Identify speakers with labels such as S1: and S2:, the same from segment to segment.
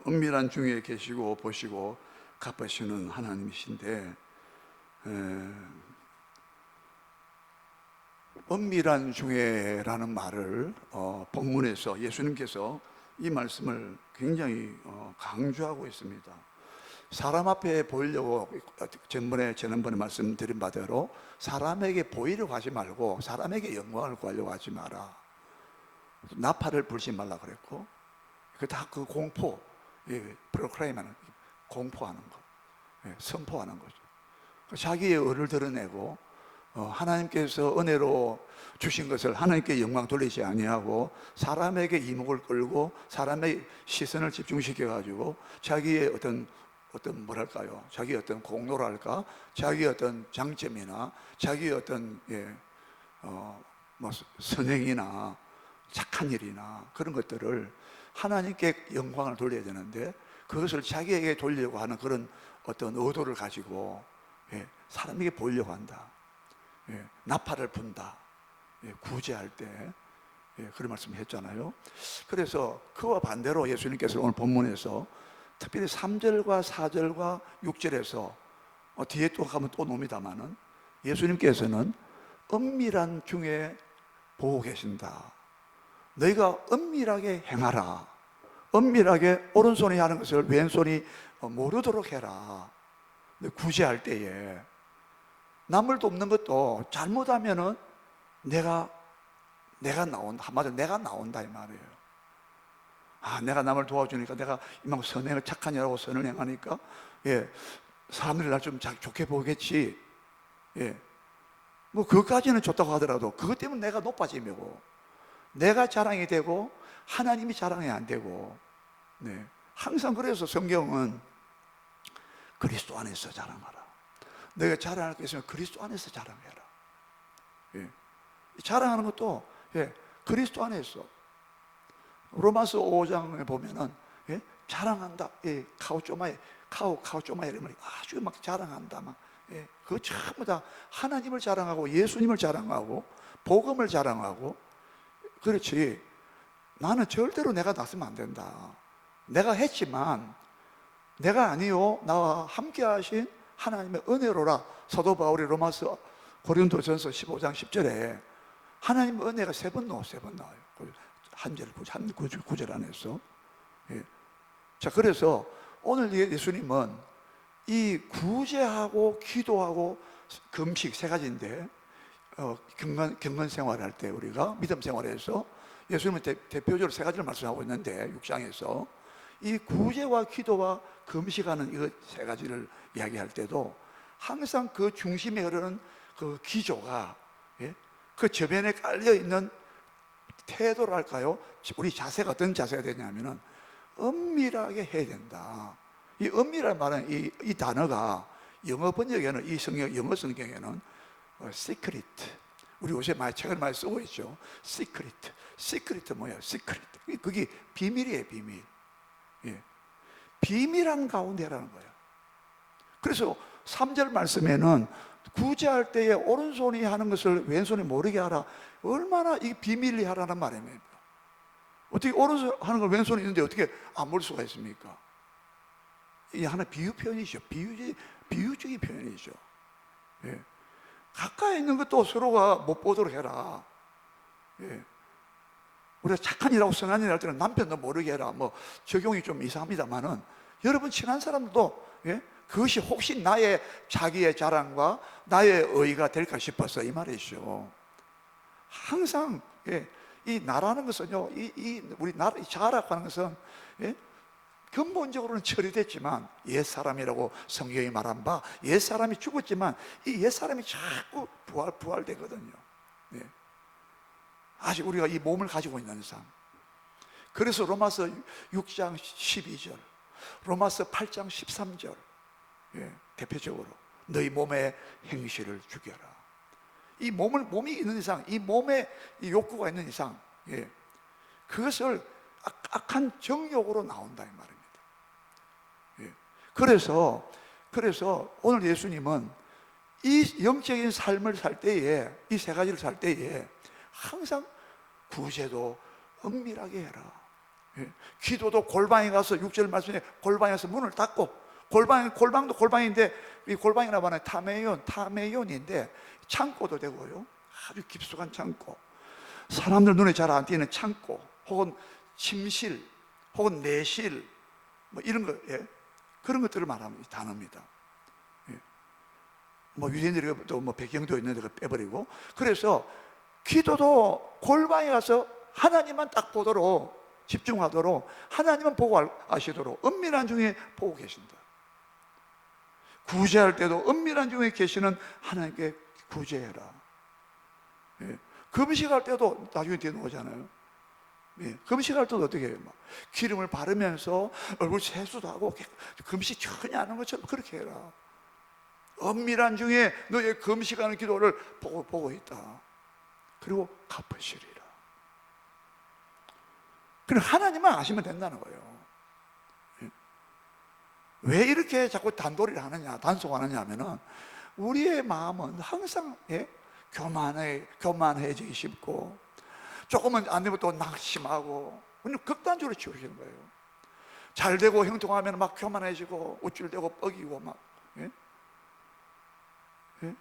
S1: 은밀한 중에 계시고 보시고 갚으시는 하나님이신데, 은밀한 중에라는 말을 본문에서 예수님께서 이 말씀을 굉장히 강조하고 있습니다. 사람 앞에 보이려고, 지난번에 말씀드린 바대로 사람에게 보이려고 하지 말고 사람에게 영광을 구하려고 하지 마라. 나팔을 불지 말라 그랬고, 그 다 그 공포, 프로클레임하는, 공포하는 것, 선포하는 거죠. 자기의 의를 드러내고 하나님께서 은혜로 주신 것을 하나님께 영광 돌리지 아니하고 사람에게 이목을 끌고 사람의 시선을 집중시켜 가지고 자기의 어떤 뭐랄까요, 자기의 어떤 공로랄까, 자기의 어떤 장점이나 자기의 어떤 뭐 선행이나 착한 일이나 그런 것들을 하나님께 영광을 돌려야 되는데, 그것을 자기에게 돌리려고 하는 그런 어떤 의도를 가지고 사람에게 보이려고 한다. 나팔을 분다. 구제할 때 그런 말씀을 했잖아요. 그래서 그와 반대로 예수님께서 오늘 본문에서 특별히 3절과 4절과 6절에서 뒤에 또 가면 또 놉니다마는 예수님께서는 은밀한 중에 보고 계신다. 너희가 은밀하게 행하라. 은밀하게 오른손이 하는 것을 왼손이 모르도록 해라. 구제할 때에 남을 돕는 것도 잘못하면은 내가 나온다. 한마디로 내가 나온다 이 말이에요. 내가 남을 도와주니까, 내가 이만큼 선행을 착한 일하고 선을 행하니까 사람들이 날 좀 좋게 보겠지. 뭐 그것까지는 좋다고 하더라도 그것 때문에 내가 높아지고 내가 자랑이 되고 하나님이 자랑이 안 되고, 항상 그래서 성경은 그리스도 안에서 자랑하라. 내가 자랑할 게 있으면 그리스도 안에서 자랑해라. 자랑하는 것도 그리스도 안에서. 로마서 5장에 보면은 자랑한다. 카오쪼마에 이러면 아주 막 자랑한다. 그거 전부 다 하나님을 자랑하고 예수님을 자랑하고 복음을 자랑하고. 그렇지, 나는 절대로 내가 나서면 안 된다. 내가 했지만 내가 아니요 나와 함께 하신 하나님의 은혜로라. 사도 바울이 로마서 고린도전서 15장 10절에 하나님의 은혜가 세 번 나와요. 한 구절 안에서. 자, 그래서 오늘 예수님은 이 구제하고 기도하고 금식 세 가지인데, 경건 생활할 때 우리가 믿음 생활에서 예수님은 대표적으로 세 가지를 말씀하고 있는데, 6장에서 이 구제와 기도와 금식하는 이 세 가지를 이야기할 때도 항상 그 중심에 흐르는 그 기조가, 그 저변에 깔려있는 태도랄까요? 우리 자세가 어떤 자세가 되냐면은 은밀하게 해야 된다. 이 은밀한 말은 이 단어가 영어 번역에는, 이 영어 성경에는 secret, 우리 요새 책을 많이 쓰고 있죠. secret 뭐야? secret, 그게 비밀이에요. 비밀. 비밀한 가운데라는 거예요. 그래서 3절 말씀에는 구제할 때에 오른손이 하는 것을 왼손이 모르게 하라. 얼마나 이 비밀리 하라는 말입니다. 어떻게 오른손 하는 걸 왼손이 있는데 어떻게 안 볼 수가 있습니까? 이게 하나 비유 표현이죠. 비유적인 표현이죠. 가까이 있는 것도 서로가 못 보도록 해라. 우리가 착한 일하고 선한 일 할 때는 남편도 모르게 해라. 뭐 적용이 좀 이상합니다만은, 여러분 친한 사람도 그것이 혹시 나의 자기의 자랑과 나의 의의가 될까 싶어서 이 말이죠. 항상 이 나라는 것은요, 우리 나라 자라고 하는 것은 근본적으로는 처리됐지만, 옛사람이라고 성경이 말한 바 옛사람이 죽었지만 이 옛사람이 자꾸 부활되거든요. 아직 우리가 이 몸을 가지고 있는 이상. 그래서 로마서 6장 12절, 로마서 8장 13절, 대표적으로 너희 몸의 행실을 죽여라. 이 몸이 있는 이상, 이 몸에 이 욕구가 있는 이상, 그것을 악한 정욕으로 나온다 이 말입니다. 그래서 오늘 예수님은 이 영적인 삶을 살 때에, 이 세 가지를 살 때에 항상 구제도 은밀하게 해라. 예. 기도도 골방에 가서 6절 말씀에 골방에서 문을 닫고, 골방도 골방인데 이 골방이라고 하는 타메이온인데 창고도 되고요, 아주 깊숙한 창고, 사람들 눈에 잘 안 띄는 창고, 혹은 침실, 혹은 내실, 뭐 이런 거, 예. 그런 것들을 말하는 단어입니다. 예. 뭐 유대인들이 또 뭐 배경도 있는데 그걸 빼버리고, 그래서 기도도 골방에 가서 하나님만 딱 보도록, 집중하도록, 하나님만 보고 아시도록 은밀한 중에 보고 계신다. 구제할 때도 은밀한 중에 계시는 하나님께 구제해라. 예. 금식할 때도 나중에 뒤에 나오잖아요. 예. 금식할 때도 어떻게 해요? 막 기름을 바르면서 얼굴 세수도 하고 금식 전혀 안 하는 것처럼 그렇게 해라. 은밀한 중에 너의 금식하는 기도를 보고 있다. 그리고 갚으시리라. 그럼 하나님만 아시면 된다는 거예요. 예. 왜 이렇게 자꾸 단도리를 하느냐, 단속하느냐 하면은 우리의 마음은 항상, 예? 교만해지기 쉽고, 조금은 안 되면 또 낙심하고, 극단적으로 치우시는 거예요. 잘 되고 형통하면 막 교만해지고 우쭐대고 뻐기고 막, 예? 예?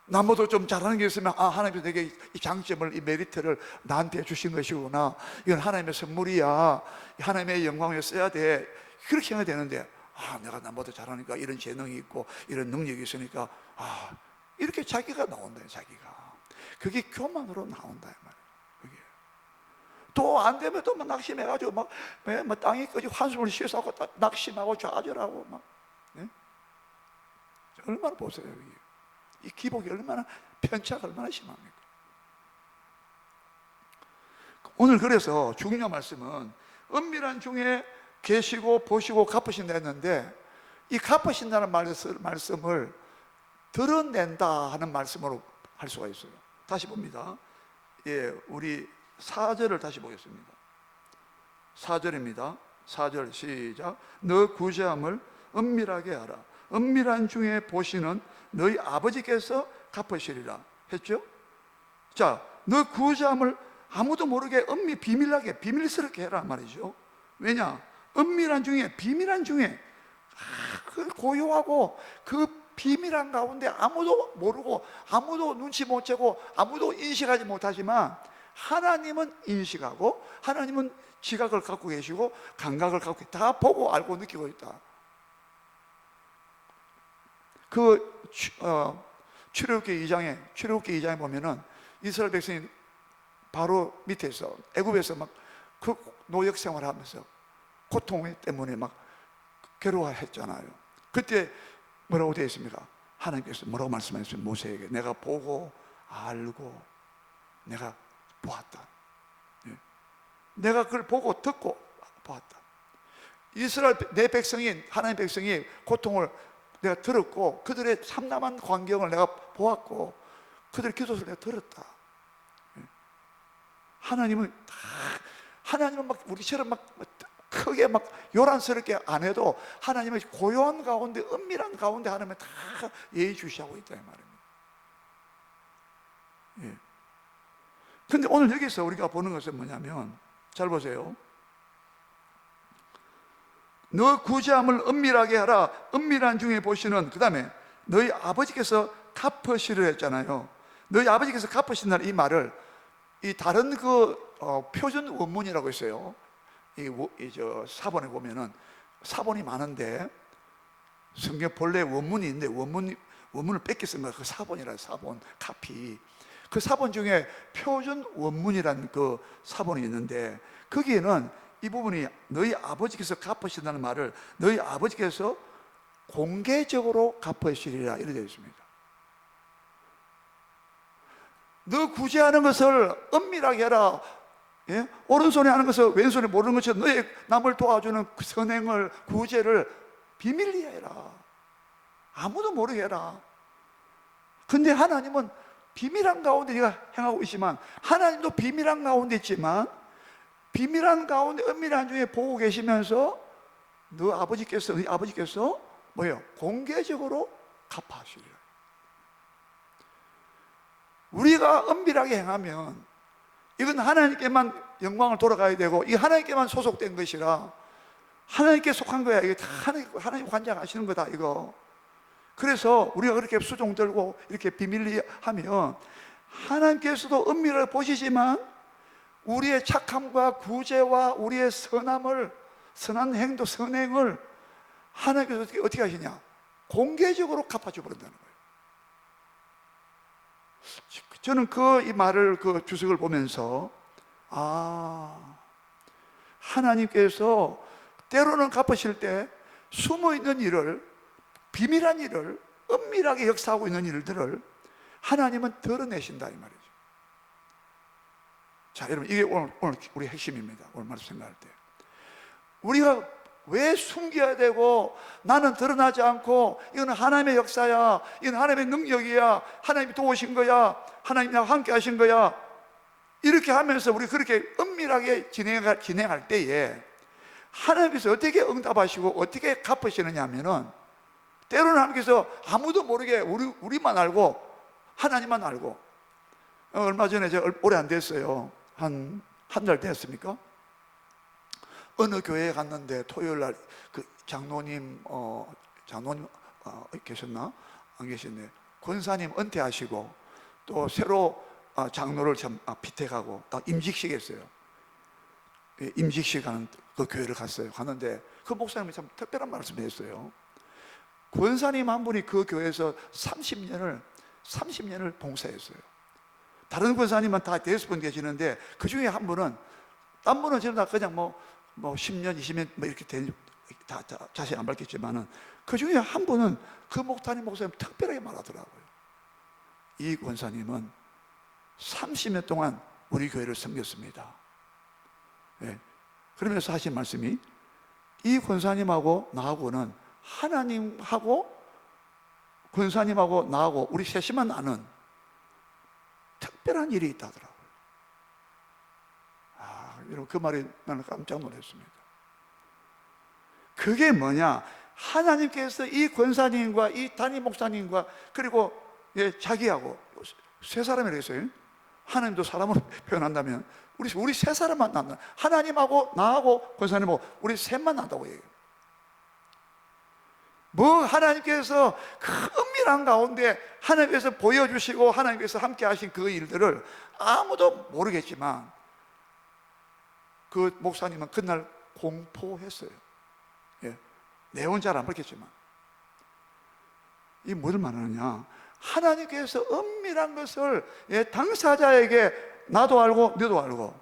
S1: 나보다 좀 잘하는 게 있으면, 아, 하나님께서 내게 이 장점을, 이 메리트를 나한테 주신 것이구나, 이건 하나님의 선물이야, 하나님의 영광에 써야 돼, 그렇게 해야 되는데, 아, 내가 나보다 잘하니까, 이런 재능이 있고 이런 능력이 있으니까, 아, 이렇게 자기가 나온다. 자기가, 그게 교만으로 나온다 이 말이에요. 그게 또 안 되면 또 막 낙심해가지고 막 땅에 꺼지 한숨을 쉬어서 낙심하고 좌절하고 막, 예? 얼마나 보세요. 이 기복이 얼마나, 편차가 얼마나 심합니까? 오늘 그래서 중요한 말씀은 은밀한 중에 계시고 보시고 갚으신다 했는데, 이 갚으신다는 말씀을 드러낸다 하는 말씀으로 할 수가 있어요. 다시 봅니다. 예, 우리 4절을 다시 보겠습니다. 4절입니다. 4절 시작. 너 구제함을 은밀하게 하라. 은밀한 중에 보시는 너희 아버지께서 갚으시리라 했죠? 자, 너 구제함을 아무도 모르게 비밀하게, 비밀스럽게 해라 말이죠. 왜냐? 은밀한 중에, 비밀한 중에, 그 고요하고 그 비밀한 가운데 아무도 모르고, 아무도 눈치 못 채고, 아무도 인식하지 못하지만 하나님은 인식하고, 하나님은 지각을 갖고 계시고 감각을 갖고 다 보고 알고 느끼고 있다. 그 출애굽기 2장에 보면은 이스라엘 백성이 바로 밑에서 애굽에서 막 그 노역 생활하면서 고통 때문에 막 괴로워했잖아요. 그때 뭐라고 되어 있습니까? 하나님께서 뭐라고 말씀하셨어요? 모세에게 내가 보고 알고 내가 보았다. 예. 내가 그걸 보고 듣고 보았다. 이스라엘 내 백성이, 하나님 백성이 고통을 내가 들었고, 그들의 참담한 광경을 내가 보았고, 그들의 기도를 내가 들었다. 예. 하나님은 막 우리처럼 막 크게 막 요란스럽게 안 해도 하나님의 고요한 가운데, 은밀한 가운데 하나님은 다 예의주시하고 있다 이 말입니다. 예. 근데 오늘 여기서 우리가 보는 것은 뭐냐면, 잘 보세요. 너 구제함을 은밀하게 하라. 은밀한 중에 보시는, 그 다음에 너희 아버지께서 갚으시려 했잖아요. 너희 아버지께서 갚으신다는 이 말을, 이 다른 표준 원문이라고 있어요. 사본에 보면은 사본이 많은데, 성경 본래 원문이 있는데 원문을 뺏기 쓴 거야. 그 사본이라, 사본, 카피. 그 사본 중에 표준 원문이라는 그 사본이 있는데, 거기에는 이 부분이 너희 아버지께서 갚으신다는 말을 너희 아버지께서 공개적으로 갚으시리라 이렇게 되어 있습니다. 너 구제하는 것을 은밀하게 해라. 예? 오른손에 하는 것을 왼손에 모르는 것처럼 너의 남을 도와주는 그 선행을, 구제를 비밀리에 해라. 아무도 모르게 해라. 근데 하나님은 비밀한 가운데 네가 행하고 있지만, 하나님도 비밀한 가운데 있지만, 비밀한 가운데 은밀한 중에 보고 계시면서 너희 아버지께서 뭐예요? 공개적으로 갚아주시리라. 우리가 은밀하게 행하면 이건 하나님께만 영광을 돌아가야 되고 이 하나님께만 소속된 것이라 하나님께 속한 거야. 이게 다 하나님 관장하시는 거다 이거. 그래서 우리가 그렇게 수종 들고 이렇게 비밀리 하면 하나님께서도 은밀을 보시지만 우리의 착함과 구제와 우리의 선한 행동, 선행을 하나님께서 어떻게 하시냐? 공개적으로 갚아줘 버린다는 거예요. 저는 이 말을, 그 주석을 보면서 하나님께서 때로는 갚으실 때 숨어 있는 일을, 비밀한 일을, 은밀하게 역사하고 있는 일들을 하나님은 드러내신다 이 말이죠. 자, 여러분, 이게 오늘 우리 핵심입니다. 오늘 말씀 생각할 때 우리가 왜 숨겨야 되고 나는 드러나지 않고 이건 하나님의 역사야, 이건 하나님의 능력이야, 하나님이 도우신 거야, 하나님이 나와 함께 하신 거야, 이렇게 하면서 우리 그렇게 은밀하게 진행할 때에 하나님께서 어떻게 응답하시고 어떻게 갚으시느냐 하면은 때로는 하나님께서 아무도 모르게 우리만 알고 하나님만 알고, 얼마 전에 제가 오래 안 됐어요. 한 달 됐습니까? 어느 교회에 갔는데 토요일 날 그 장로님 계셨나? 안 계셨네. 권사님 은퇴하시고 또 새로 장로를 피택하고 임직식 했어요. 임직식 하는 그 교회를 갔어요. 갔는데 그 목사님이 참 특별한 말씀을 했어요. 권사님 한 분이 그 교회에서 30년을 봉사했어요. 다른 권사님은 다 5분 계시는데 그 중에 한 분은, 딴 분은 저는 그냥 뭐 10년, 20년 이렇게 다 자세히 안 밝혔지만은 그 중에 한 분은 그 목사님 특별하게 말하더라고요. 이 권사님은 30년 동안 우리 교회를 섬겼습니다. 네. 그러면서 하신 말씀이, 이 권사님하고 나하고는 하나님하고 권사님하고 나하고 우리 셋이만 아는 특별한 일이 있다 하더라고요. 여러분, 그 말이 나는 깜짝 놀랐습니다. 그게 뭐냐? 하나님께서 이 권사님과 이 담임 목사님과 그리고 자기하고 세 사람이라고 했어요. 하나님도 사람으로 표현한다면 우리 세 사람만 난다. 하나님하고 나하고 권사님하고 우리 셋만 난다고 얘기해요. 하나님께서 그 은밀한 가운데 하나님께서 보여주시고 하나님께서 함께 하신 그 일들을 아무도 모르겠지만 그 목사님은 그날 공포했어요. 내용은 잘 안 밝혔지만 이 뭐를 말하느냐, 하나님께서 은밀한 것을 당사자에게 나도 알고 너도 알고,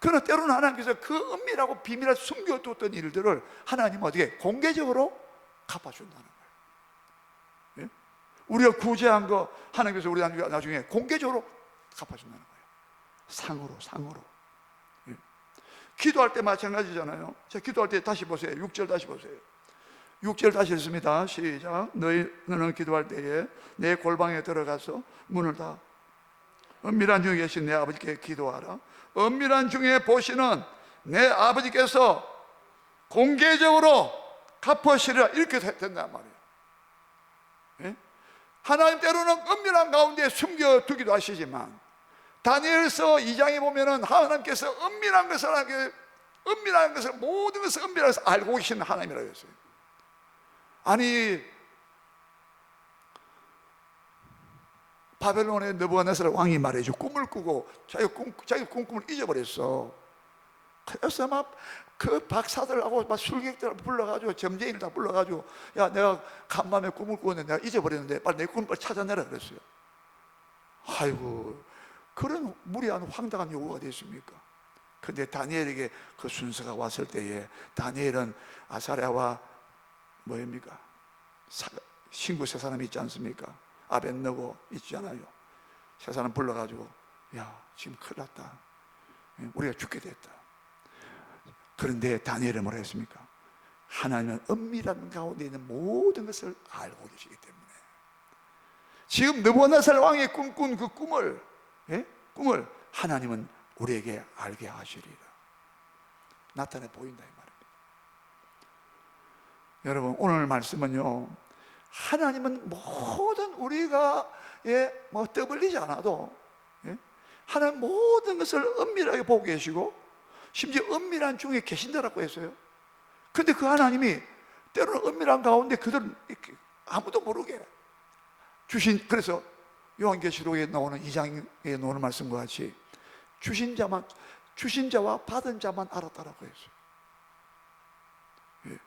S1: 그러나 때로는 하나님께서 그 은밀하고 비밀을 숨겨뒀던 일들을 하나님은 어떻게 공개적으로 갚아준다는 거예요. 우리가 구제한 거 하나님께서 우리 나중에 공개적으로 갚아준다는 거예요. 상으로. 기도할 때 마찬가지잖아요. 자, 기도할 때 다시 보세요. 6절 다시 보세요. 6절 다시 읽습니다. 시작. 너는 기도할 때에 내 골방에 들어가서 문을 닫아 은밀한 중에 계신 내 아버지께 기도하라. 은밀한 중에 보시는 내 아버지께서 공개적으로 갚으시리라. 이렇게 된단 말이에요. 하나님 때로는 은밀한 가운데 숨겨두기도 하시지만 다니엘서 2장에 보면은 하나님께서 은밀한 것을 모든 것을 은밀한 것을 알고 계시는 하나님이라고 했어요. 아니, 바벨론의 느부갓네살 왕이 말이죠. 꿈을 꾸고 자기 꿈을 잊어버렸어. 그래서 막 그 박사들하고 막 술객들 불러가지고 점쟁이를 다 불러가지고, 야, 내가 간밤에 꿈을 꾸었는데 내가 잊어버렸는데 빨리 내 꿈을 빨리 찾아내라 그랬어요. 아이고, 그런 무리한 황당한 요구가 됐습니까? 그런데 다니엘에게 그 순서가 왔을 때에 다니엘은 아사랴와 뭐입니까? 신구 세 사람이 있지 않습니까? 아벳느고 있잖아요. 세 사람 불러가지고, 야, 지금 큰일 났다. 우리가 죽게 됐다. 그런데 다니엘은 뭐라 했습니까? 하나님은 은밀한 가운데 있는 모든 것을 알고 계시기 때문에 지금 느부갓네살 왕이 꿈꾼 그 꿈을 하나님은 우리에게 알게 하시리라. 나타내 보인다 이 말입니다. 여러분, 오늘 말씀은요, 하나님은 모든 우리가 떠벌리지 않아도 하나님 모든 것을 은밀하게 보고 계시고 심지어 은밀한 중에 계신다라고 했어요. 근데 그 하나님이 때로는 은밀한 가운데 그들 아무도 모르게 주신, 그래서 요한계시록에 나오는 2장에 나오는 말씀과 같이 주신 자와 받은 자만 알았다라고 했어요. 예.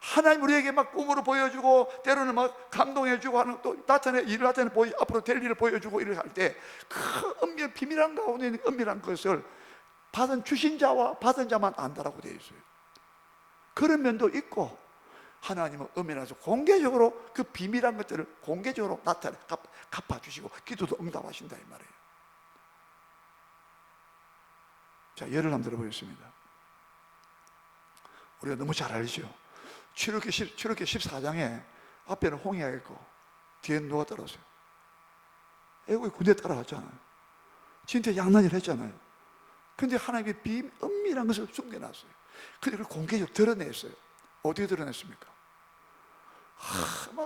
S1: 하나님 우리에게 막 꿈으로 보여주고 때로는 막 감동해주고 하는, 또 일을 나타내 앞으로 될 일을 보여주고 일을 할 때 그 비밀한 가운데 있는 은밀한 것을 주신 자와 받은 자만 안다라고 되어 있어요. 그런 면도 있고, 하나님은 은밀해서 공개적으로 그 비밀한 것들을 공개적으로 나타내 갚아주시고 기도도 응답하신다 이 말이에요. 자, 예를 한번 들어보겠습니다. 우리가 너무 잘 알죠. 출애굽기 14장에 앞에는 홍해가 있고 뒤에는 누가 따라왔어요? 애국의 군대 따라왔잖아요. 진짜 양난이를 했잖아요. 근데 하나님이 은밀한 것을 숨겨놨어요. 근데 그걸 공개적으로 드러냈어요. 어떻게 드러냈습니까?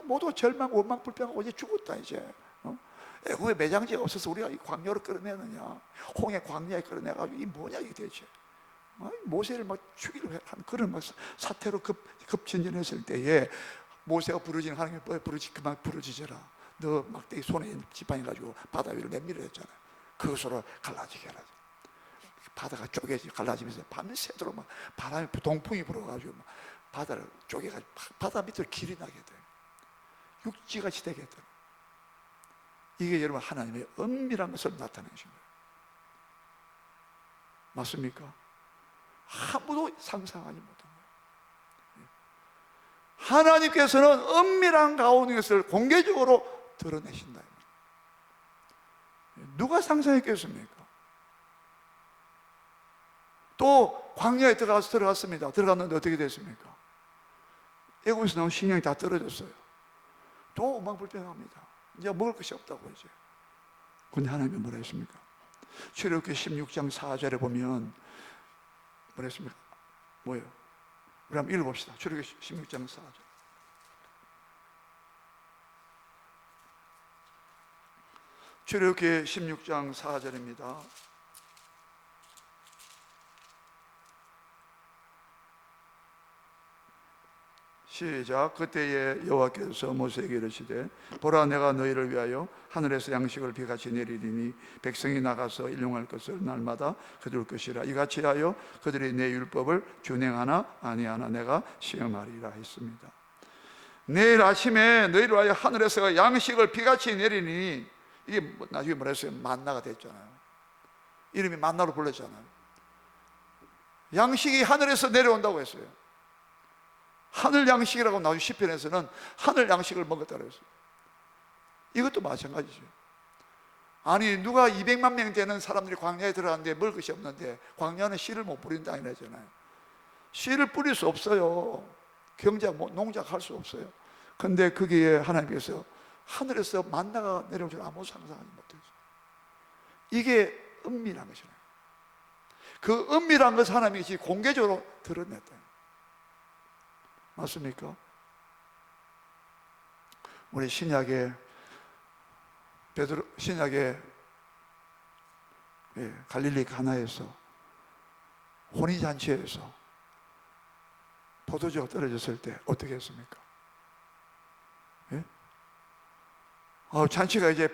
S1: 모두 절망, 원망, 불평하고 이제 죽었다 이제. 애국에 매장지가 없어서 우리가 이 광야로 끌어내느냐, 홍해 광야에 끌어내가지고 이 뭐냐 이게 대체. 모세를 막 죽이려 한 그런 막 사태로 급전진했을 때에 모세가 부르짖는 하나님이 그만 부르짖어라. 너 막대기 손에 지팡이 가지고 바다 위를 내밀어 했잖아요. 그것으로 갈라지게 하라. 바다가 갈라지면서 밤새도록 막 바람이 동풍이 불어가지고 막 바다를 쪼개가지고 바다 밑으로 길이 나게 돼요. 육지같이 되게 돼요. 이게 여러분 하나님의 은밀한 것을 나타내신 거예요. 맞습니까? 아무도 상상하지 못한 거예요. 하나님께서는 은밀한 가운데 것을 공개적으로 드러내신다. 누가 상상했겠습니까? 또 광야에 들어갔습니다. 들어갔는데 어떻게 됐습니까? 애국에서 나온 식량이 다 떨어졌어요. 또 엉망불평합니다. 이제 먹을 것이 없다고 이제. 근데 하나님이 뭐라 했습니까? 출애굽기 16장 4절에 보면 뭐라 했습니까? 뭐예요? 우리 한번 읽어봅시다. 출애굽기 16장 4절. 출애굽기 16장 4절입니다. 시작. 그때에 여호와께서 모세에게 이르시되 보라, 내가 너희를 위하여 하늘에서 양식을 비같이 내리리니 백성이 나가서 일용할 것을 날마다 거둘 것이라. 이같이 하여 그들이 내 율법을 준행하나 아니하나 내가 시험하리라 했습니다. 내일 아침에 너희를 위하여 하늘에서 양식을 비같이 내리니, 이게 나중에 뭐라 했어요? 만나가 됐잖아요. 이름이 만나로 불렀잖아요. 양식이 하늘에서 내려온다고 했어요. 하늘 양식이라고 나오죠. 시편에서는 하늘 양식을 먹었다고 했어요. 이것도 마찬가지죠. 아니, 누가 200만 명 되는 사람들이 광야에 들어갔는데 먹을 것이 없는데, 광야는 씨를 못 뿌린다 이러잖아요. 씨를 뿌릴 수 없어요. 농작할 수 없어요. 근데 거기에 하나님께서 하늘에서 만나가 내려올 줄 아무도 상상하지 못했어요. 이게 은밀한 것이에요. 그 은밀한 것을 하나님이 공개적으로 드러냈다. 맞습니까? 우리 신약의 갈릴리 가나에서 혼인잔치에서 포도주가 떨어졌을 때 어떻게 했습니까? 예? 잔치가 이제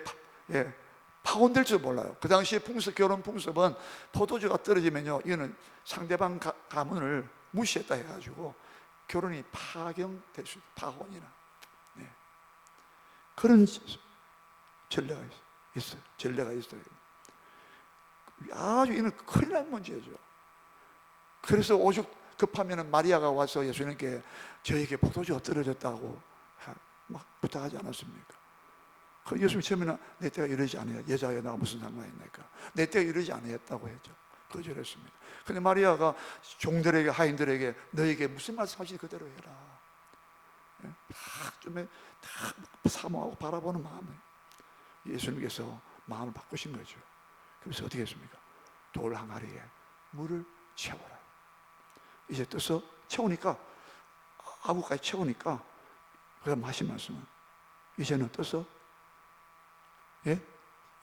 S1: 파혼될 줄 몰라요. 그 당시에 결혼 풍습은 포도주가 떨어지면요, 이거는 상대방 가문을 무시했다 해가지고 결혼이 파경될 수 있어요. 파혼이나. 네. 그런 전례가 있어요. 전례가 있어요. 아주 이는 큰일 난 문제죠. 그래서 오죽 급하면 마리아가 와서 예수님께 저에게 포도주가 떨어졌다고 막 부탁하지 않았습니까? 그 예수님 처음에는 내 때가 이러지 않아요. 여자에 나가 무슨 상관이 있나니까. 내 때가 이러지 않았다고 했죠. 거절했습니다. 근데 마리아가 종들에게, 하인들에게 너에게 무슨 말씀하시지 그대로 해라. 다 사모하고 바라보는 마음을 예수님께서 마음을 바꾸신 거죠. 그래서 어떻게 했습니까? 돌 항아리에 물을 채워라. 이제 떠서 채우니까, 아구까지 채우니까 그가 하신 말씀은 이제는 떠서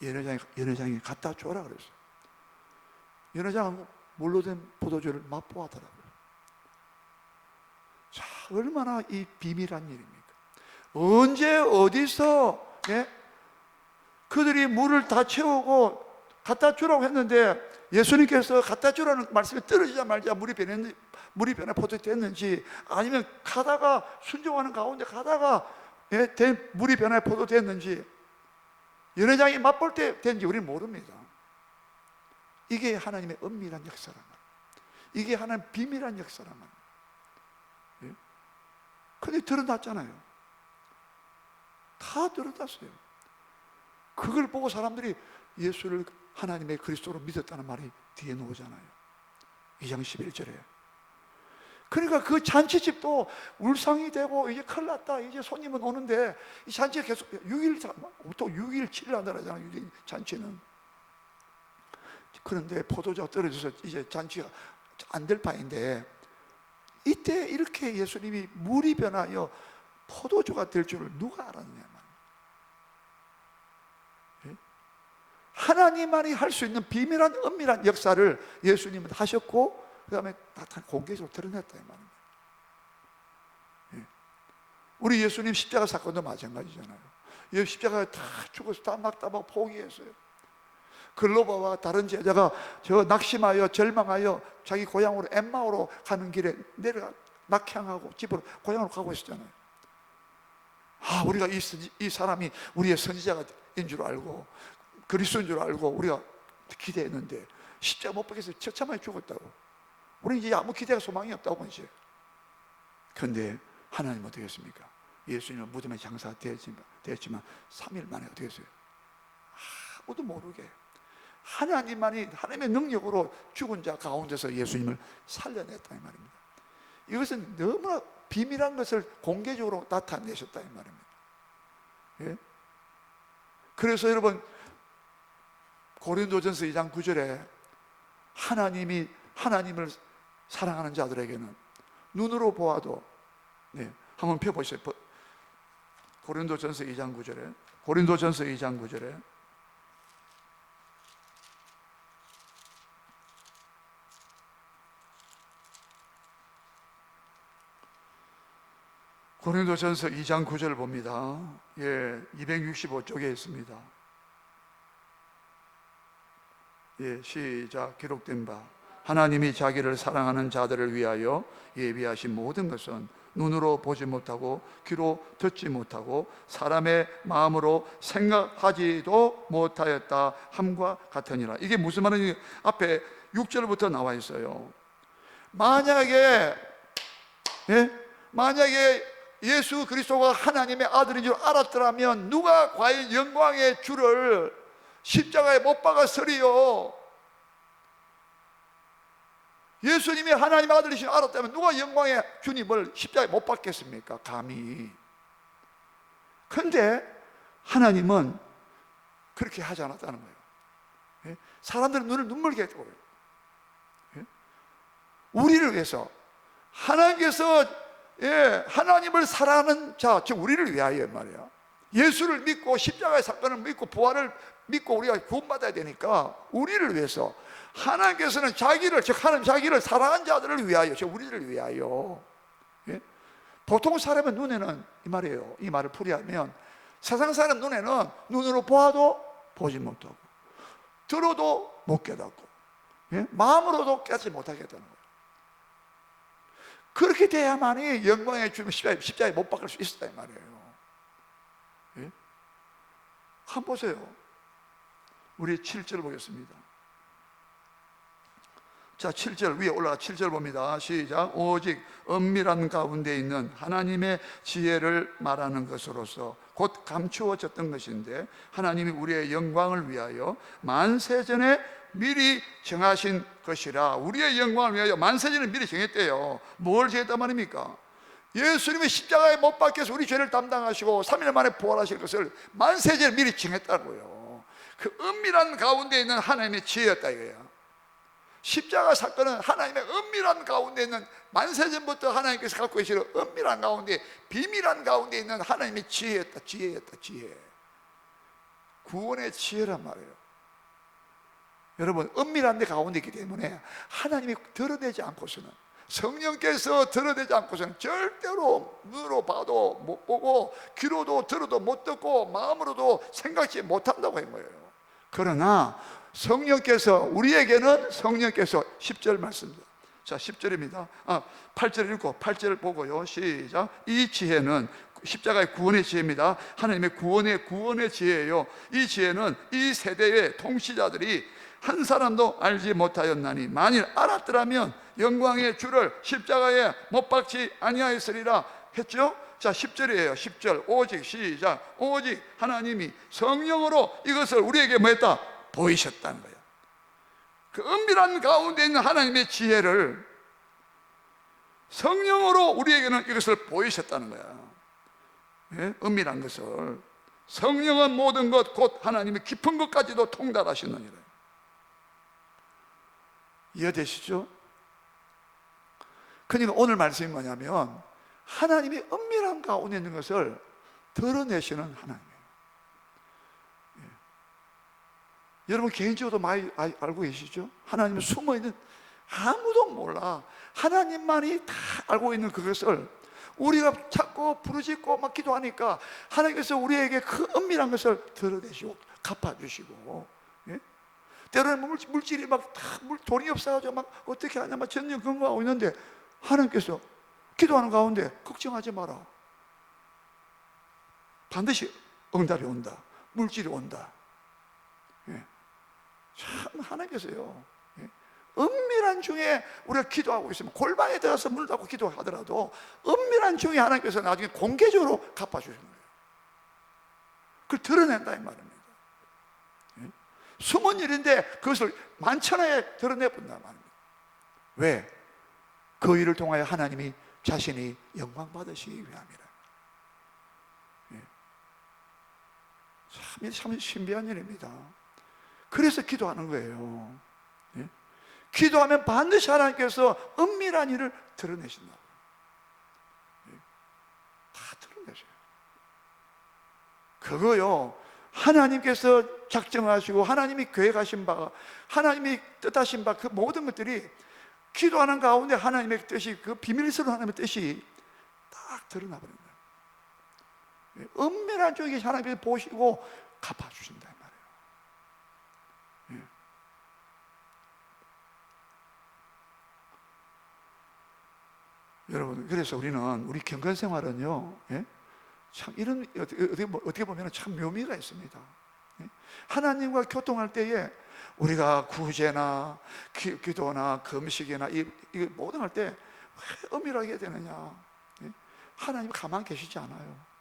S1: 연회장이 갖다 줘라 그랬어요. 연회장은 물로 된 포도주를 맛보았더라고요. 자, 얼마나 이 비밀한 일입니까? 언제 어디서 그들이 물을 다 채우고 갖다 주라고 했는데 예수님께서 갖다 주라는 말씀이 떨어지자마자 물이 변해 포도주 됐는지, 아니면 가다가 순종하는 가운데 가다가 물이 변해 포도 됐는지, 연회장이 맛볼 때 된지 우리는 모릅니다. 이게 하나님의 은밀한 역사란 말이에요. 이게 하나님의 비밀한 역사란 말이에요. 근데 드러났잖아요. 다 드러났어요. 그걸 보고 사람들이 예수를 하나님의 그리스도로 믿었다는 말이 뒤에 나오잖아요. 2장 11절에. 그러니까 그 잔치집도 울상이 되고 이제 큰일 났다, 이제 손님은 오는데 이 잔치가 계속 6일, 또 6일 7일 한다 그러잖아요, 잔치는. 그런데 포도주가 떨어져서 이제 잔치가 안 될 판인데, 이때 이렇게 예수님이 물이 변하여 포도주가 될 줄을 누가 알았냐. 하나님만이 할 수 있는 비밀한 은밀한 역사를 예수님은 하셨고, 그 다음에 나타나 공개적으로 드러냈다 이 말입니다. 우리 예수님 십자가 사건도 마찬가지잖아요. 십자가에 다 죽어서 다 막다막 포기했어요. 글로바와 다른 제자가 저 낙심하여 절망하여 자기 고향으로 엠마오로 가는 길에 내려가 낙향하고 집으로 고향으로 가고 있었잖아요. 우리가 이 사람이 우리의 선지자인 줄 알고 그리스도인 줄 알고 우리가 기대했는데 십자가 못 박혀서 처참하게 죽었다고. 우리는 이제 아무 기대가 소망이 없다고 이제. 그런데 하나님은 어떻게 했습니까? 예수님은 무덤에 장사되었지만 3일 만에 어떻게 했어요? 아무도 모르게 하나님만이 하나님의 능력으로 죽은 자 가운데서 예수님을 살려냈다 이 말입니다. 이것은 너무나 비밀한 것을 공개적으로 나타내셨다 이 말입니다. 그래서 여러분, 고린도전서 2장 9절에 하나님을 사랑하는 자들에게는 눈으로 보아도, 한번 펴보세요. 고린도전서 2장 9절에 고린도전서 2장 9절 봅니다. 265쪽에 있습니다. 시작. 기록된 바 하나님이 자기를 사랑하는 자들을 위하여 예비하신 모든 것은 눈으로 보지 못하고 귀로 듣지 못하고 사람의 마음으로 생각하지도 못하였다 함과 같으니라. 이게 무슨 말인지 앞에 6절부터 나와 있어요. 만약에 예수 그리스도가 하나님의 아들인 줄 알았더라면 누가 과연 영광의 주를 십자가에 못 박았으리요? 예수님이 하나님의 아들이신 줄 알았다면 누가 영광의 주님을 십자가에 못 박겠습니까? 감히. 그런데 하나님은 그렇게 하지 않았다는 거예요. 사람들은 눈을 눈물게 했다고요. 우리를 위해서 하나님께서 하나님을 사랑하는 자, 즉 우리를 위하여 말이야. 예수를 믿고 십자가의 사건을 믿고 부활을 믿고 우리가 구원받아야 되니까 우리를 위해서 하나님께서는 하나님 자기를 사랑한 자들을 위하여, 즉 우리를 위하여. 보통 사람의 눈에는 이 말이에요. 이 말을 풀이하면 세상 사람 눈에는 눈으로 보아도 보지 못하고 들어도 못 깨닫고 마음으로도 깨닫지 못하겠다는 거예요. 그렇게 돼야만이 영광의 주님 십자가에 못 박을 수 있었다 이 말이에요. 한번 보세요. 우리 7절 보겠습니다. 자, 7절 위에 올라가 7절 봅니다. 시작. 오직 은밀한 가운데 있는 하나님의 지혜를 말하는 것으로서 곧 감추어졌던 것인데 하나님이 우리의 영광을 위하여 만세전에 미리 정하신 것이라. 우리의 영광을 위하여 만세전에 미리 정했대요. 뭘 정했단 말입니까? 예수님이 십자가에 못 박혀서 우리 죄를 담당하시고 3일 만에 부활하실 것을 만세전에 미리 정했다고요. 그 은밀한 가운데 있는 하나님의 지혜였다 이거야. 십자가 사건은 하나님의 은밀한 가운데 있는, 만세전부터 하나님께서 갖고 계시는 은밀한 가운데, 비밀한 가운데 있는 하나님의 지혜였다. 지혜. 구원의 지혜란 말이에요. 여러분, 은밀한 데 가운데 있기 때문에 하나님이 드러내지 않고서는, 성령께서 드러내지 않고서는 절대로 눈으로 봐도 못 보고 귀로도 들어도 못 듣고 마음으로도 생각지 못한다고 한 거예요. 그러나 성령께서, 우리에게는 성령께서 10절 말씀입니다. 자, 10절입니다. 8절 읽고 8절 보고요. 시작. 이 지혜는 십자가의 구원의 지혜입니다. 하나님의 구원의 지혜예요. 이 지혜는 이 세대의 통치자들이 한 사람도 알지 못하였나니 만일 알았더라면 영광의 주를 십자가에 못 박지 아니하였으리라 했죠. 자, 10절이에요. 10절. 오직, 시작. 오직 하나님이 성령으로 이것을 우리에게 뭐 했다? 보이셨다는 거예요. 그 은밀한 가운데 있는 하나님의 지혜를 성령으로 우리에게는 이것을 보이셨다는 거야. 예? 은밀한 것을. 성령은 모든 것 곧 하나님의 깊은 것까지도 통달하시느니라. 이해되시죠? 그러니까 오늘 말씀이 뭐냐면 하나님이 은밀한 가운데 있는 것을 드러내시는 하나님이에요. 예. 여러분 개인적으로도 많이 알고 계시죠? 하나님은 숨어있는, 아무도 몰라, 하나님만이 다 알고 있는 그것을 우리가 자꾸 부르짖고 막 기도하니까 하나님께서 우리에게 그 은밀한 것을 드러내시고 갚아주시고, 예? 때로는 물질이 막 돈이 없어가지고 막 어떻게 하냐 막 전혀 근거하고 있는데 하나님께서 기도하는 가운데 걱정하지 마라, 반드시 응답이 온다, 물질이 온다. 예. 참 하나님께서요, 예. 은밀한 중에 우리가 기도하고 있으면 골방에 들어가서 문을 닫고 기도하더라도 은밀한 중에 하나님께서 나중에 공개적으로 갚아주시는 거예요. 그걸 드러낸다 이 말입니다. 예. 숨은 일인데 그것을 만천하에 드러내본다 말입니다. 왜? 그 일을 통하여 하나님이 자신이 영광 받으시기 위함이라. 예. 참 신비한 일입니다. 그래서 기도하는 거예요. 예? 기도하면 반드시 하나님께서 은밀한 일을 드러내신다고. 예? 다 드러내셔요. 그거요, 하나님께서 작정하시고 하나님이 계획하신 바, 하나님이 뜻하신 바, 그 모든 것들이 기도하는 가운데 하나님의 뜻이, 그 비밀스러운 하나님의 뜻이 딱 드러나 버린 거예요. 예? 은밀한 쪽에 하나님께서 보시고 갚아주신다 이 말이에요. 예. 여러분, 그래서 우리 경건 생활은요, 예? 참 이런, 어떻게 보면 참 묘미가 있습니다. 예? 하나님과 교통할 때에 우리가 구제나 기도나 금식이나 이 모든 할 때 왜 은밀하게 해야 되느냐? 예? 하나님 가만 계시지 않아요.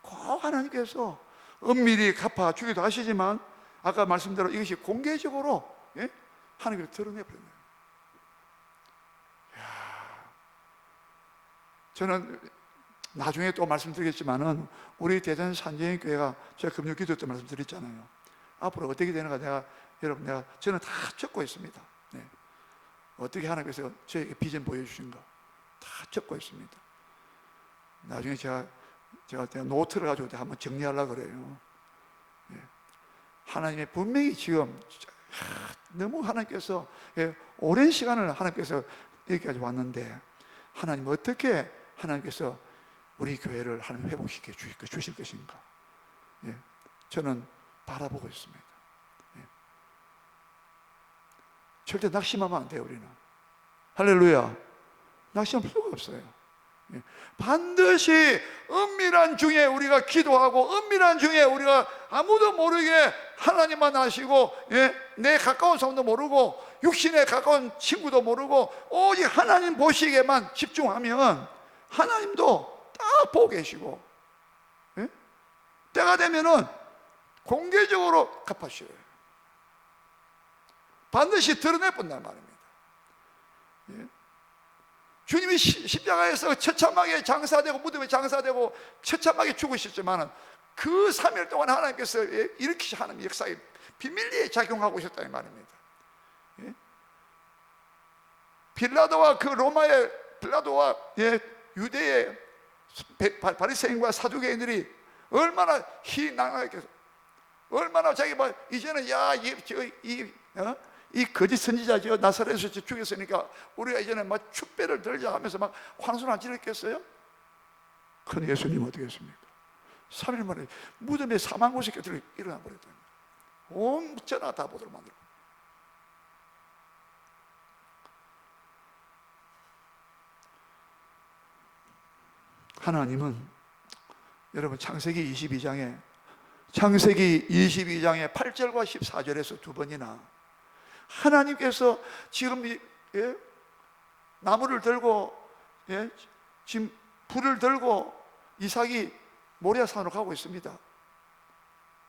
S1: 꼭 하나님께서 은밀히 갚아주기도 하시지만 아까 말씀대로 이것이 공개적으로, 예? 하나님께서 드러내버리는 거예요. 저는 나중에 또 말씀드리겠지만은 우리 대전 산정교회가 제가 금요 기도 때 말씀드렸잖아요. 앞으로 어떻게 되는가 저는 다 적고 있습니다. 네. 어떻게 하나님께서 저에게 비전 보여주신가 다 적고 있습니다. 나중에 제가 노트를 가지고 한번 정리하려고 그래요. 네. 하나님의 분명히 지금 너무 하나님께서, 예, 오랜 시간을 하나님께서 여기까지 왔는데 하나님 어떻게 하나님께서 우리 교회를 하나님 회복시켜 주실 것인가, 예, 저는 바라보고 있습니다. 예. 절대 낙심하면 안 돼요. 우리는 할렐루야, 낙심할 필요가 없어요. 예. 반드시 은밀한 중에 우리가 기도하고 은밀한 중에 우리가 아무도 모르게 하나님만 아시고, 예, 내 가까운 사람도 모르고 육신에 가까운 친구도 모르고 오직 하나님 보시기에만 집중하면 하나님도 딱 보고 계시고, 예? 때가 되면은 공개적으로 갚아주셔요. 반드시 드러내본단 말입니다. 예? 주님이 십자가에서 처참하게 장사되고 무덤에 장사되고 처참하게 죽으셨지만 그 3일 동안 하나님께서 일으키신 하나님의 역사에 비밀리에 작용하고 있었다는 말입니다. 예? 빌라도와 유대의 바리새인과 사두개인들이 얼마나 희난하게 얼마나 자기 막 이제는 이 거짓 선지자 저 나사렛에서 죽였으니까 우리가 이제는 막 축배를 들자 하면서 막 환호를 안 지르겠어요? 그런데 예수님 어떻게 했습니까? 3일 만에 무덤에 4만 5천 일어나 버렸다니. 온 전화 다 보도록 만들고. 하나님은 여러분 창세기 22장에 8절과 14절에서 두 번이나 하나님께서 지금 나무를 들고 지금 불을 들고 이삭이 모리아산으로 가고 있습니다.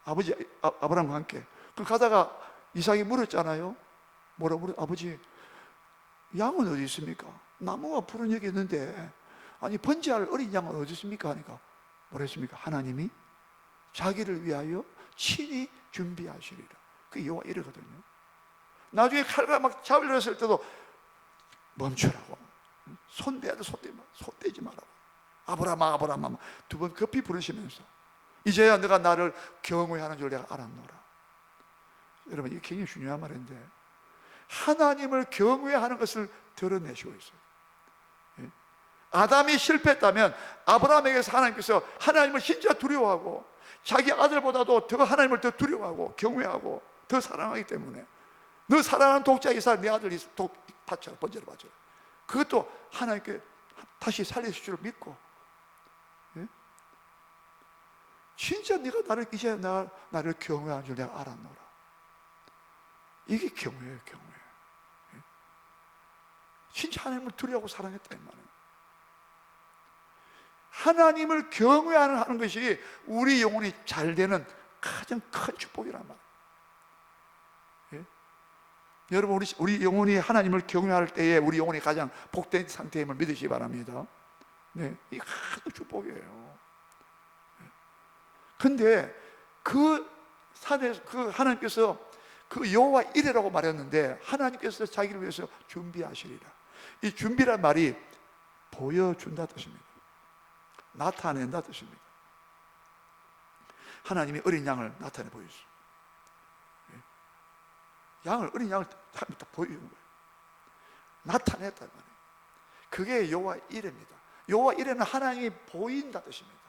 S1: 아버지 아브라함과 함께. 그 가다가 이삭이 물었잖아요. 뭐라고 물었? 아버지, 양은 어디 있습니까? 나무와 불은 여기 있는데 아니 번제할 어린 양은 어디 있습니까? 하니까 뭐라 했습니까? 하나님이 자기를 위하여 친히 준비하시리라. 그게 여호와 이르거든요. 나중에 칼과 막 잡으려 했을 때도 멈추라고, 손 떼지 말라고, 아브라함아 두 번 급히 부르시면서 이제야 내가 나를 경외하는 줄 내가 알았노라. 여러분, 이게 굉장히 중요한 말인데 하나님을 경외하는 것을 드러내시고 있어요. 아담이 실패했다면 아브라함에게서 하나님께서 하나님을 진짜 두려워하고 자기 아들보다도 더 하나님을 더 두려워하고 경외하고 더 사랑하기 때문에 너 사랑하는 독자 이삭 내 아들 바쳐라, 번제를 바쳐라. 그것도 하나님께 다시 살리실 줄 믿고, 진짜 네가 나를 이제 나를 경외하는 줄 내가 알았노라. 이게 경외예요, 경외. 진짜 하나님을 두려워하고 사랑했다 이 말이에요. 하나님을 경외하는 것이 우리 영혼이 잘 되는 가장 큰 축복이란 말이에요. 여러분, 우리 영혼이 하나님을 경외할 때에 우리 영혼이 가장 복된 상태임을 믿으시기 바랍니다. 네, 이 큰 축복이에요. 근데 그 산에서 하나님께서 그 여호와 이레라고 말했는데 하나님께서 자기를 위해서 준비하시리라. 이 준비란 말이 보여준다 뜻입니다. 나타낸다 뜻입니다. 하나님이 어린 양을 나타내 보여주죠. 어린 양을 다 보여주는 거예요. 나타냈단 말이에요. 그게 여호와 이레입니다. 여호와 이레는 하나님이 보인다 뜻입니다.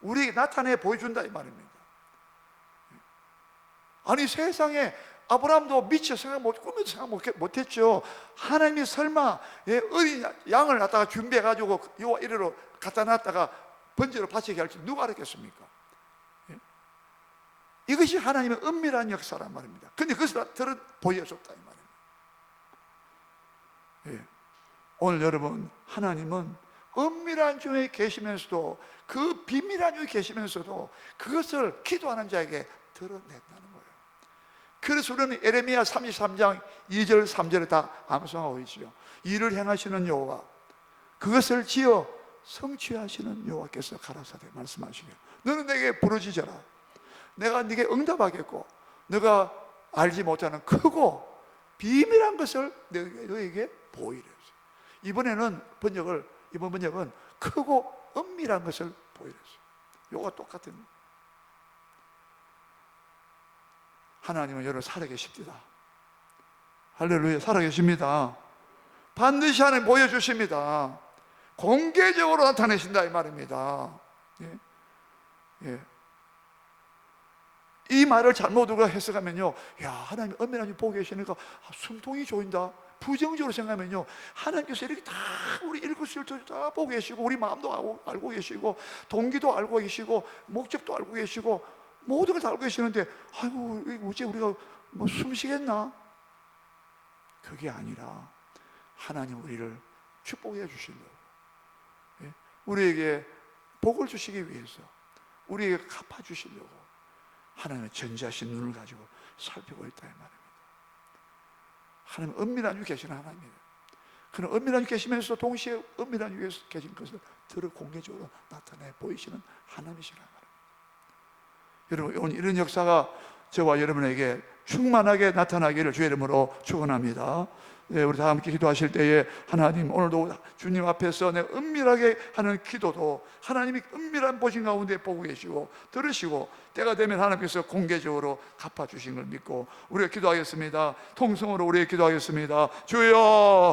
S1: 우리에게 나타내 보여준다 이 말입니다. 아니 세상에 아브라함도 미처 꿈에도 생각 못했죠. 하나님이 설마 어린 양을 갖다가 준비해가지고 여호와 이레로 갖다 놨다가 번제로 바치게 할지 누가 알았겠습니까? 이것이 하나님의 은밀한 역사란 말입니다. 근데 그것을 보여줬다 이 말입니다. 오늘 여러분, 하나님은 은밀한 중에 계시면서도 그 비밀한 중에 계시면서도 그것을 기도하는 자에게 드러낸다는 거예요. 그래서 우리는 에레미야 33장 2절 3절에 다 암송하고 있죠. 이를 행하시는 여호와, 그것을 지어 성취하시는 여호와께서 가라사대 말씀하시길, 너는 내게 부르짖어라. 내가 네게 응답하겠고 너가 알지 못하는 크고 비밀한 것을 너에게 보이려. 이번 번역은 크고 은밀한 것을 보이려. 요가 똑같은. 하나님은 여러분 살아계십니다. 할렐루야, 살아계십니다. 반드시 하나님 보여주십니다. 공개적으로 나타내신다 이 말입니다. 이 말을 잘못 우리가 해석하면요, 야, 하나님 은밀하게 보고 계시니까 숨통이 조인다. 부정적으로 생각하면요, 하나님께서 이렇게 다 우리 일거수일투족 다 보고 계시고 우리 마음도 알고 계시고 동기도 알고 계시고 목적도 알고 계시고 모든 걸 다 알고 계시는데 아이고 어째 우리가 뭐 숨쉬겠나? 그게 아니라 하나님 우리를 축복해 주시려고, 우리에게 복을 주시기 위해서, 우리에게 갚아주시려고 하나님의 전지하신 눈을 가지고 살피고 있다 이 말입니다. 하나님은 은밀한 중에 계시는 하나님이에요. 그는 은밀한 중에 계시면서 동시에 은밀한 중에 계신 것을 공개적으로 나타내 보이시는 하나님이시란 말입니다. 여러분, 이런 역사가 저와 여러분에게 충만하게 나타나기를 주의 이름으로 축원합니다. 예, 우리 다 함께 기도하실 때에 하나님, 오늘도 주님 앞에서 내 은밀하게 하는 기도도 하나님이 은밀한 보신 가운데 보고 계시고 들으시고 때가 되면 하나님께서 공개적으로 갚아주신 걸 믿고 우리가 기도하겠습니다. 통성으로 우리가 기도하겠습니다. 주여